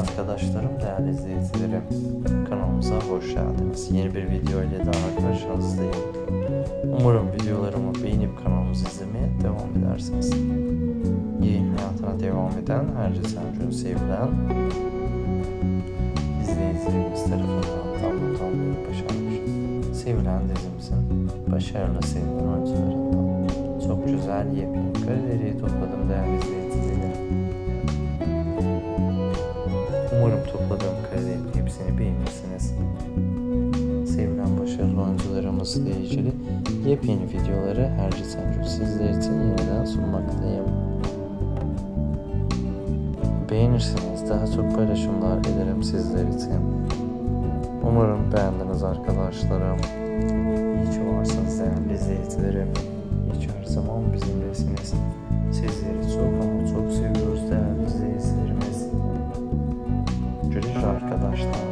Arkadaşlarım, değerli izleyicilerim, kanalımıza hoş geldiniz. Yeni bir video ile daha karşınızdayım. Umarım videolarımı beğenip kanalımızı izlemeye devam edersiniz. Yayın hayatına devam eden, herkese sevilen izleyicilerimiz tarafından tablo almayı başarmış. Sevilen dizimizin başarılı sevilen oyuncularından çok güzel yepyeni kareleri topladım değerli izleyicilerim. Umarım topladığım karelerin hepsini beğenirsiniz. Sevilen başarılı oyuncularımızla ilgili yepyeni videoları her gün sizler için yeniden sunmaktayım. Beğenirseniz daha çok paylaşımlar ederim sizler için. Umarım beğendiniz arkadaşlarım. İyi ki varsınız değerli izleyicilerim. İyi ki her zaman bizimlesiniz. Sizleri çok ama çok seviyoruz değerli izleyicilerimiz. Görüşürüz arkadaşlar.